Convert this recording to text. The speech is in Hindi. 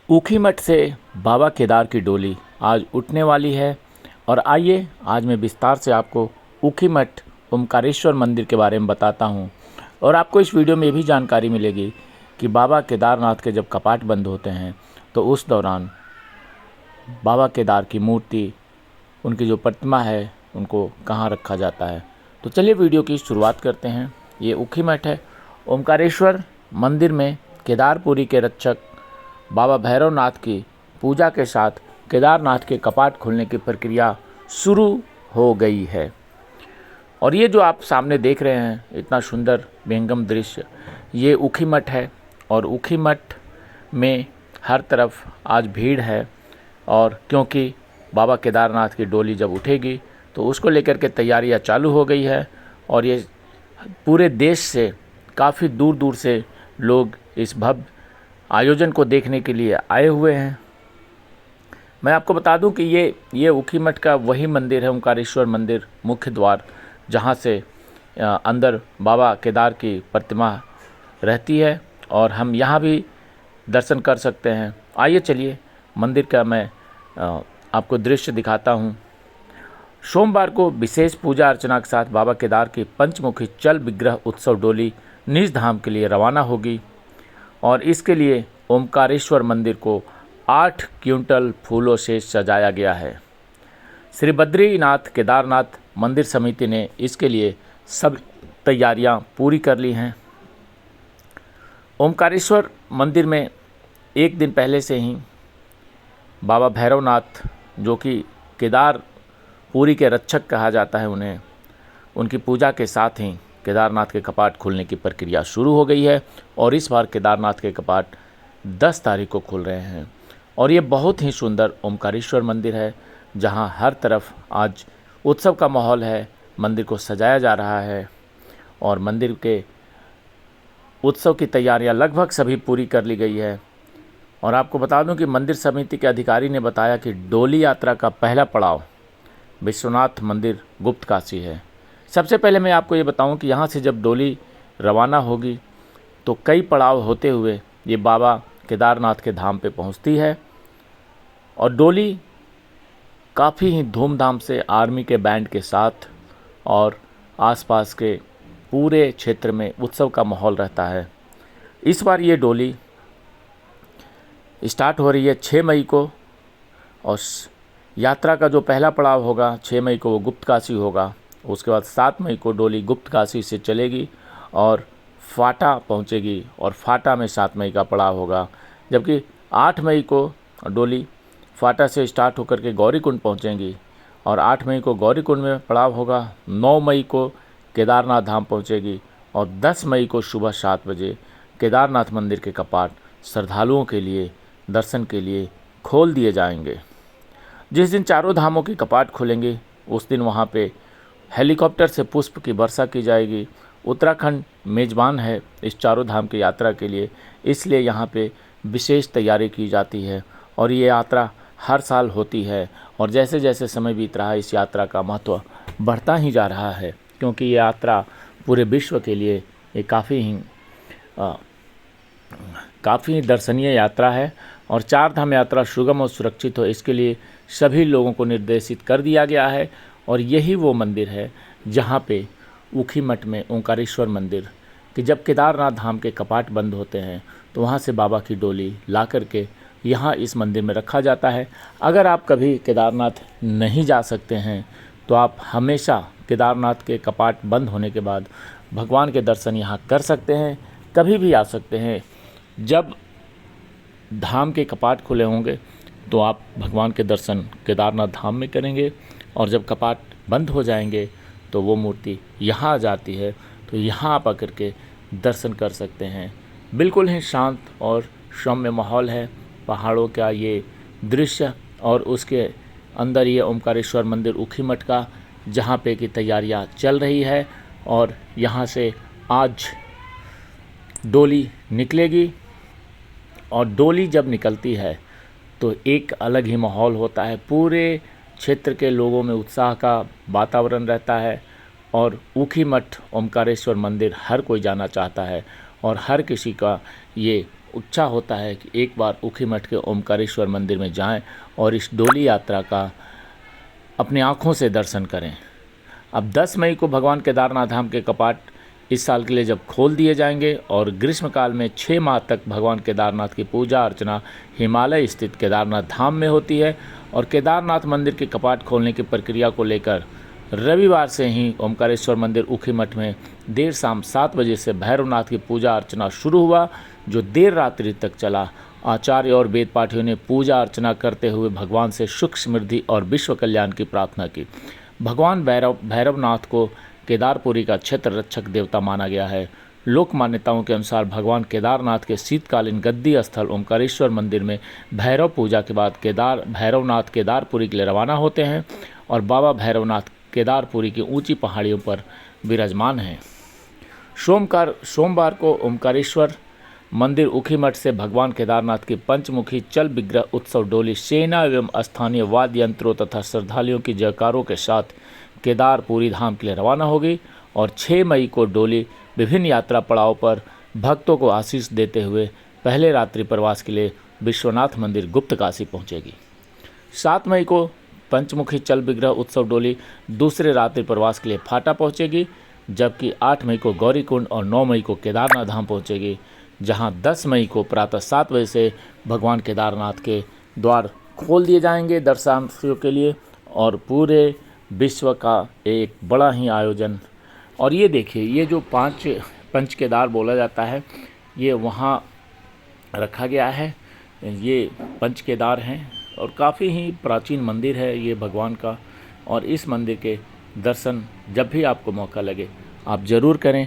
ऊखीमठ से बाबा केदार की डोली आज उठने वाली है। और आइए आज मैं विस्तार से आपको ऊखीमठ ओमकारेश्वर मंदिर के बारे में बताता हूँ। और आपको इस वीडियो में ये भी जानकारी मिलेगी कि बाबा केदारनाथ के जब कपाट बंद होते हैं तो उस दौरान बाबा केदार की मूर्ति, उनकी जो प्रतिमा है, उनको कहाँ रखा जाता है। तो चलिए वीडियो की शुरुआत करते हैं। ये ऊखीमठ है। ओमकारेश्वर मंदिर में केदारपुरी के रक्षक बाबा भैरवनाथ की पूजा के साथ केदारनाथ के कपाट खुलने की प्रक्रिया शुरू हो गई है। और ये जो आप सामने देख रहे हैं इतना सुंदर विहंगम दृश्य, ये ऊखीमठ है। और ऊखीमठ में हर तरफ आज भीड़ है। और क्योंकि बाबा केदारनाथ की डोली जब उठेगी तो उसको लेकर के तैयारियां चालू हो गई है। और ये पूरे देश से काफ़ी दूर दूर से लोग इस भव्य आयोजन को देखने के लिए आए हुए हैं। मैं आपको बता दूं कि ये ऊखीमठ का वही मंदिर है, ओमकारेश्वर मंदिर मुख्य द्वार, जहां से अंदर बाबा केदार की प्रतिमा रहती है और हम यहां भी दर्शन कर सकते हैं। आइए चलिए मंदिर का मैं आपको दृश्य दिखाता हूं। सोमवार को विशेष पूजा अर्चना के साथ बाबा केदार की पंचमुखी चल विग्रह उत्सव डोली निज धाम के लिए रवाना होगी। और इसके लिए ओमकारेश्वर मंदिर को 8 क्विंटल फूलों से सजाया गया है। श्री बद्रीनाथ केदारनाथ मंदिर समिति ने इसके लिए सब तैयारियां पूरी कर ली हैं। ओमकारेश्वर मंदिर में एक दिन पहले से ही बाबा भैरवनाथ, जो कि केदारपुरी के रक्षक कहा जाता है उन्हें, उनकी पूजा के साथ ही केदारनाथ के कपाट खुलने की प्रक्रिया शुरू हो गई है। और इस बार केदारनाथ के कपाट 10 तारीख को खुल रहे हैं। और ये बहुत ही सुंदर ओमकारेश्वर मंदिर है, जहां हर तरफ आज उत्सव का माहौल है। मंदिर को सजाया जा रहा है और मंदिर के उत्सव की तैयारियां लगभग सभी पूरी कर ली गई है। और आपको बता दूं कि मंदिर समिति के अधिकारी ने बताया कि डोली यात्रा का पहला पड़ाव विश्वनाथ मंदिर गुप्त काशी है। सबसे पहले मैं आपको ये बताऊं कि यहाँ से जब डोली रवाना होगी तो कई पड़ाव होते हुए ये बाबा केदारनाथ के धाम पे पहुँचती है। और डोली काफ़ी ही धूमधाम से आर्मी के बैंड के साथ और आसपास के पूरे क्षेत्र में उत्सव का माहौल रहता है। इस बार ये डोली स्टार्ट हो रही है 6 मई को। और यात्रा का जो पहला पड़ाव होगा 6 मई को वो गुप्त काशी होगा। उसके बाद 7 मई को डोली गुप्त काशी से चलेगी और फाटा पहुंचेगी। और फाटा में 7 मई का पड़ाव होगा। जबकि 8 मई को डोली फाटा से स्टार्ट होकर के गौरीकुंड पहुंचेंगी और 8 मई को गौरीकुंड में पड़ाव होगा। 9 मई को केदारनाथ धाम पहुंचेगी और 10 मई को सुबह 7 बजे केदारनाथ मंदिर के कपाट श्रद्धालुओं के लिए दर्शन के लिए खोल दिए जाएंगे। जिस दिन चारों धामों की कपाट खुलेंगे उस दिन वहाँ पे हेलीकॉप्टर से पुष्प की वर्षा की जाएगी। उत्तराखंड मेज़बान है इस चारों धाम की यात्रा के लिए, इसलिए यहाँ पे विशेष तैयारी की जाती है। और ये यात्रा हर साल होती है और जैसे जैसे समय बीत रहा है इस यात्रा का महत्व बढ़ता ही जा रहा है, क्योंकि ये यात्रा पूरे विश्व के लिए ये काफ़ी दर्शनीय यात्रा है। और 4 धाम यात्रा सुगम और सुरक्षित हो, इसके लिए सभी लोगों को निर्देशित कर दिया गया है। और यही वो मंदिर है जहाँ पे ऊखीमठ में ओंकारेश्वर मंदिर कि जब केदारनाथ धाम के कपाट बंद होते हैं तो वहाँ से बाबा की डोली ला करके यहाँ इस मंदिर में रखा जाता है। अगर आप कभी केदारनाथ नहीं जा सकते हैं तो आप हमेशा केदारनाथ के कपाट बंद होने के बाद भगवान के दर्शन यहाँ कर सकते हैं। कभी भी आ सकते हैं। जब धाम के कपाट खुले होंगे तो आप भगवान के दर्शन केदारनाथ धाम में करेंगे। और जब कपाट बंद हो जाएंगे तो वो मूर्ति यहाँ आ जाती है, तो यहाँ आप आकर के दर्शन कर सकते हैं। बिल्कुल ही शांत और सौम्य माहौल है। पहाड़ों का ये दृश्य और उसके अंदर ये ओमकारेश्वर मंदिर ऊखीमठ का, जहाँ पे की तैयारियाँ चल रही है। और यहाँ से आज डोली निकलेगी और डोली जब निकलती है तो एक अलग ही माहौल होता है। पूरे क्षेत्र के लोगों में उत्साह का वातावरण रहता है। और ऊखीमठ ओमकारेश्वर मंदिर हर कोई जाना चाहता है और हर किसी का ये इच्छा होता है कि एक बार ऊखीमठ के ओमकारेश्वर मंदिर में जाएं और इस डोली यात्रा का अपनी आँखों से दर्शन करें। अब 10 मई को भगवान केदारनाथ धाम के कपाट इस साल के लिए जब खोल दिए जाएंगे और ग्रीष्मकाल में 6 माह तक भगवान केदारनाथ की पूजा अर्चना हिमालय स्थित केदारनाथ धाम में होती है और केदारनाथ मंदिर के कपाट खोलने की प्रक्रिया को लेकर रविवार से ही ओमकारेश्वर मंदिर ऊखीमठ में देर शाम 7 बजे से भैरवनाथ की पूजा अर्चना शुरू हुआ, जो देर रात्रि तक चला। आचार्य और वेद पाठियों ने पूजा अर्चना करते हुए भगवान से सुख समृद्धि और विश्व कल्याण की प्रार्थना की। भगवान भैरवनाथ को केदारपुरी का क्षेत्र रक्षक देवता माना गया है। लोक मान्यताओं के अनुसार भगवान केदारनाथ के शीतकालीन गद्दी स्थल ओमकारेश्वर मंदिर में भैरव पूजा के बाद भैरवनाथ केदारपुरी के लिए रवाना होते हैं और बाबा भैरवनाथ केदारपुरी की ऊंची पहाड़ियों पर विराजमान हैं। सोमवार को ओमकारेश्वर मंदिर ऊखीमठ से भगवान केदारनाथ की पंचमुखी चल विग्रह उत्सव डोली सेना एवं स्थानीय वाद्य यंत्रों तथा श्रद्धालुओं की जयकारों के साथ केदारपुरी धाम के लिए रवाना होगी और 6 मई को डोली विभिन्न यात्रा पड़ाव पर भक्तों को आशीष देते हुए पहले रात्रि प्रवास के लिए विश्वनाथ मंदिर गुप्त काशी पहुंचेगी। 7 मई को पंचमुखी चल विग्रह उत्सव डोली दूसरे रात्रि प्रवास के लिए फाटा पहुंचेगी, जबकि 8 मई को गौरीकुंड और 9 मई को केदारनाथ धाम पहुंचेगी, जहां 10 मई को प्रातः 7 बजे से भगवान केदारनाथ के द्वार खोल दिए जाएंगे दर्शनार्थियों के लिए और पूरे विश्व का एक बड़ा ही आयोजन। और ये देखिए, ये जो पंच केदार बोला जाता है, ये वहाँ रखा गया है। ये पंच केदार हैं और काफ़ी ही प्राचीन मंदिर है ये भगवान का, और इस मंदिर के दर्शन जब भी आपको मौका लगे आप ज़रूर करें।